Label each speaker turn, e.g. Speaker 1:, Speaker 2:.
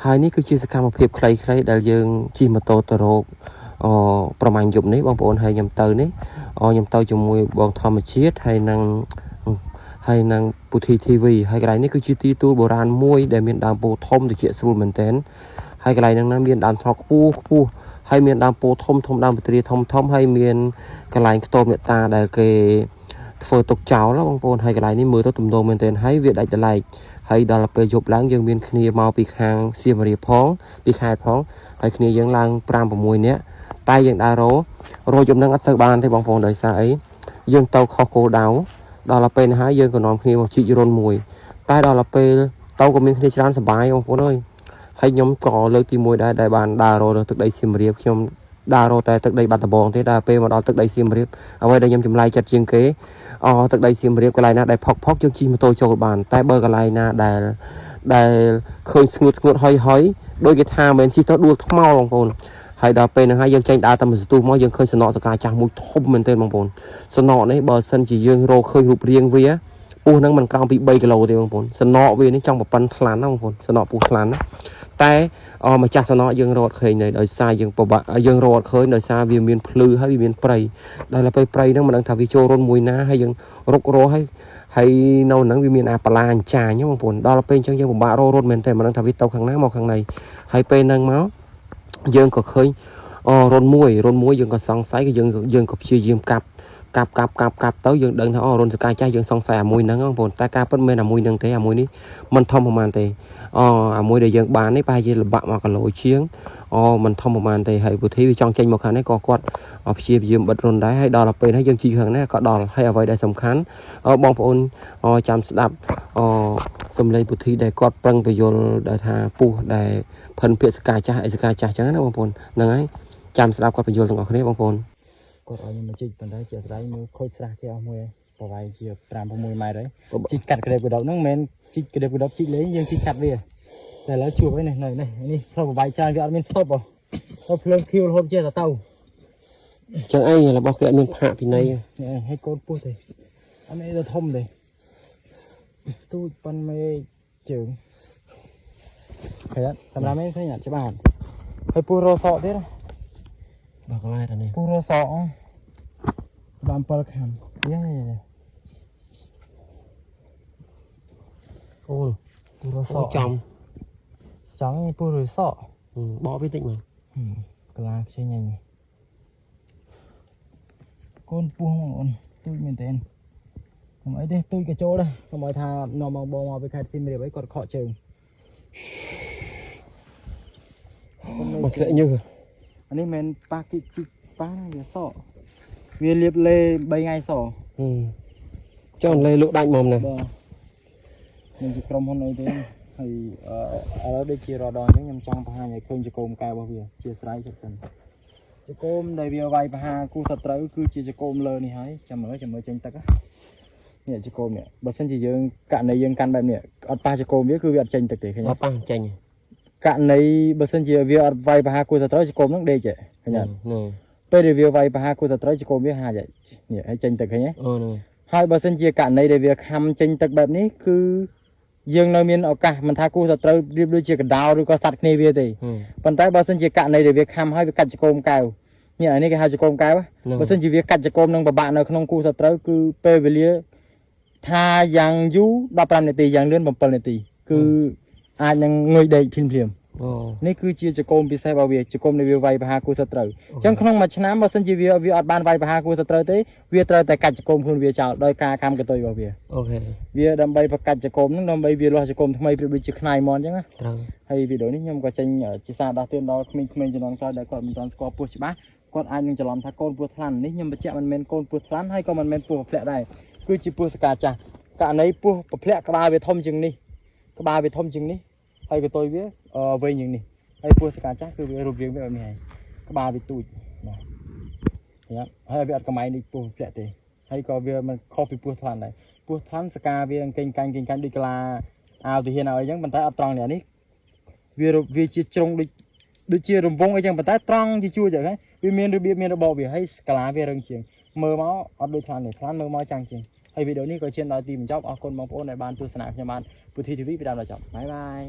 Speaker 1: ហើយនេះគឺជាសកម្មភាពខ្លីៗដែលយើងជិះម៉ូតូទៅរកប្រមាណយប់នេះបងប្អូនហើយខ្ញុំទៅនេះខ្ញុំទៅជាមួយបងធម្មជាតិហើយនឹងពុទ្ធី TV ហើយកន្លែងនេះគឺជាទីទួលបុរាណមួយដែលមានដើមពោធិ៍ធំតិចស្រួលមែនទែនហើយកន្លែងហ្នឹងមានដើមថ្នោតខ្ពស់ហើយមានដើមពោធិ៍ធំដើមពទ្រាធំហើយមានកន្លែងខ្ទមអ្នកតាដែលគេធ្វើទុកចោលបងប្អូនហើយកន្លែងនេះមើលទៅទំនងមែនទែនហើយវាដាច់ដライហើយដល់ពេលយប់ឡើងយើងមានគ្នាមកពីខាងសៀមរាបផងពីខេត្តផងហើយគ្នាយើងឡើង5 6នាក់តែយើងដើររយប់នឹងអត់សូវបានទេបងប្អូនដោយសារអីយើងទៅខុសគោលដៅដល់ពេលនេះហើយយើងក៏នាំគ្នាមកជីករនមួយតែដល់ពេលទៅក៏មានគ្នាច្រើនសប្បាយបងប្អូនអើយហើយខ្ញុំក៏លើកទី1ដែរដែលបានដើររទឹកដីសៀមរាបខ្ញុំដើររតែទឹកដីបាត់ដំបងទេដល់ពេលមកដល់ទឹកដីសៀមរាបអ្វីដែលខ្ញុំចម្លែកចិត្តជាងគេទឹកដីសៀមរាបកន្លែងណាដែលផុកយើងជិះម៉ូតូចូលបានតែបើកន្លែងណាដែលឃើញស្ងួតហើយដូចគេថាមិនជិះទៅដួលថ្មបងប្អូនហើយដល់ពេលហ្នឹងហើយយើងចេញដើរតាមសន្ទុះមកយើងឃើញសំណក់សកាចាស់មួយធំមែនទែនបងប្អូនសំណក់នេះបើសិនជាយើងរកឃើញរូបរាងវាពោះហ្នឹងមិនក្រោមពី3 គីឡូទេបងប្អូនសំណក់វានេះចង់ប្រប៉ិនថ្លាន់ណាបងប្អូនសំណក់ពោះថ្លាន់ណាតែម្ចាស់សំណក់យើងរកឃើញនៅដោយសារយើងរកឃើញដោយសារវាមានភ្លឺហើយវាមានព្រៃដល់ពេលព្រៃហ្នឹងមិនដឹងថាវាចូលរុនមួយណាហើយយើងរុករហើយនៅហ្នឹងវាមានអាបលាអញ្ចាញបងប្អូនដល់ពេលអញ្ចឹងយើងពិបាករករត់មែនទេមិនដឹងថាវាទៅខាងណាមកខាងណីហើយពេលហ្នឹងមកយើងក៏ឃើញរុនមួយយើងក៏សង្ស័យយើងក៏ព្យាយាមកាប់ទៅយើងដឹងថារុនសកាចាស់យើងសង្ស័យអាមួយហ្នឹងបងប្អូនតែការពិតមិនមែនអាមួយហ្នឹងទេអាមួយនេះមិនធំប្រហែលទេអាមួយដែលយើងបាននេះប្រហែលជាលបាក់1 គីឡូជាងមិនធំប្រហែលទេហើយពុទ្ធីវាចង់ចេញមកខាងនេះក៏គាត់ព្យាយាមបិទរុនដែរហើយដល់ពេលហ្នឹងយើងជីខាងនេះក៏ដល់ហើយអ្វីដែលសំខាន់បងប្អូនចាំស្ដាប់សំឡេងពុទ្ធីដែលគាត់ប្រឹងបញ្យល់ដែលថាពស់ដែលផិនភាកសកាចាស់អីសកាចាស់ចឹងណាបងប្អូនហ្នឹងហើយចាំស្ដាប់គាត់បញ្យល់ទាំងអស់គ្នាបងប្អូនគាត់ឲ្យខ្ញុំមកជីកប៉ុន្តែជាស្ដាយមើលខូចស្រះគេអស់មួយប្រវែងជា5 6 ម៉ែត្រហើយជីកកាត់ក្របកដប់ហ្នឹងមិនមែនជីកក្របកដប់ជីកលេងយើងជីកកាត់វាតែឥឡូវជួបហើយនេះផ្លូវប្រវែងច្រើនវាអត់មានស្តុបទៅភ្លើងខៀវរហូតជាទៅចឹងអីរបស់គេអត់មានផាកពីណីហើយកូនពោះទេអត់មានទៅធំទេទូចប៉ុនមេជើងឃើញសម្រាប់មែនឃើញអត់ច្បាស់ហើយពោះរសក់ទៀតបើកន្លែងនេះពោះរសក់បាន7 ខាំយ៉ាអូពោះរសក់ចង់ពោះរសក់បកវាតិចមកកន្លាខ្ជិញហ្នឹងកូនពោះបងអូនទូចមែនតើកុំអីទេទូចក៏ចូលដែរកុំឲ្យថានាំបងមកពីខេត្តសៀមរាបអីគាត់ខកជើងមកធ្លាក់ញើសអានេះមិនប៉ះជីកប៉ះវាសក់វាលាបលេ3 ថ្ងៃសចុះលេលក់ដាច់មកណាបាទខ្ញុំជាក្រុមហ៊ុនអីទេហើយឥឡូវដូចជារដងអញ្ចឹងខ្ញុំចង់បង្ហាញឲ្យឃើញចកោមកែរបស់វាជាស្រ័យចិត្តសិនចកោមដែលវាវាយប្រហាគូសត្រូវគឺជាចកោមលើនេះហើយចាំមើលចេញទឹកនេះចកោមនេះបើសិនជាយើងករណីយើងកាន់បែបនេះអត់ប៉ះចកោមវាគឺវាអត់ចេញទឹកទេឃើញអត់ប៉ះចេញករណីបើសិនជាវាអត់វាយប្រហាគូសត្រូវចកោមហ្នឹងដេកឃើញអត់ពេលដែលវាវាយប្រហាគូសត្រូវចកោមវាហាច់នេះហើយចេញទឹកឃើញទេហើយបើសិនជាករណីដែលវាខំចេញទឹកបែបនេះគឺយើងនៅមានឱកាសមិនថាគូសត្រូវរៀបដូចជាកដោឬក៏សัตว์គ្នាវាទេប៉ុន្តែបើសិនជាករណីដែលវាខំហើយវាកាច់ចកោមកែវនេះអានេះគេហៅចកោមកែវបើសិនជាវាកាច់ចកោមនឹងប្របាក់នៅក្នុងគូសត្រូវគឺពេលវេលាថាយ៉ាងយូរ15 នាទីយ៉ាងលឿន7 នាទីគឺអាចនឹងងុយដេកភ្លាមនេះគឺជាចកោមពិសេសរបស់វាចកោមនៃវាវាយប្រហាគូសត្រូវអញ្ចឹងក្នុងមួយឆ្នាំបើសិនជាវាអត់បានវាយប្រហាគូសត្រូវទេវាត្រូវតែកាច់ចកោមខ្លួនវាចោលដោយការកម្មកតុយរបស់វាអូខេវាដើម្បីប្រកាច់ចកោមហ្នឹងដើម្បីវាលាស់ចកោមថ្មីប្រៀបដូចជាខ្នាយមន់អញ្ចឹងណាត្រូវហើយវីដេអូនេះខ្ញុំក៏ចេញជាសារដោះតឿនដល់ក្មេងៗជំនាន់ក្រោយដែលគាត់មិនទាន់ស្គាល់ពោះច្បាស់គាត់អាចនឹងច្រឡំថាកូនពោះថ្លាន់នេះខ្ញុំបញ្ជាក់មិនមែនកូនពោះថ្លាន់ហើយក៏មិនមែនពោះប្រភ្លាក់ដែរគឺជាពោះសកាចាស់ករណីពោះប្រភ្លាក់ក្បាលវាធំជាងនេះហើយកតុយវាវែងជាងនេះហើយពោះសកាចាស់គឺវារូបរាងវាបែបនេះហើយក្បាលវាទូចណាហើយវាអត់កម៉ៃនេះពោះប្រភ្លាក់ទេហើយក៏វាមិនខុសពីពោះថ្លាន់ដែរពោះថ្លាន់សកាវាកេងកាញ់ដូចកាឡាអាវទាហានអីចឹងប៉ុន្តែអត់ត្រង់នេះវាជាជ្រុងដូចជារង្វង់អីចឹងប៉ុន្តែត្រង់ជាជួរចឹងហ្នឹងវាមានរបៀបមានរបបវាហើយកាឡាវារឹងជាងមើលមកអត់ដូចថ្លាន់ទេថ្លាន់មើលមកចាំងជាងហើយវីដេអូនេះក៏ឈានដល់ទីបញ្ចប់អរគុណបងប្អូនដែលបានទស្សនាខ្ញុំបានពុទ្ធី TV ពីដើមដល់ចប់បាយបាយ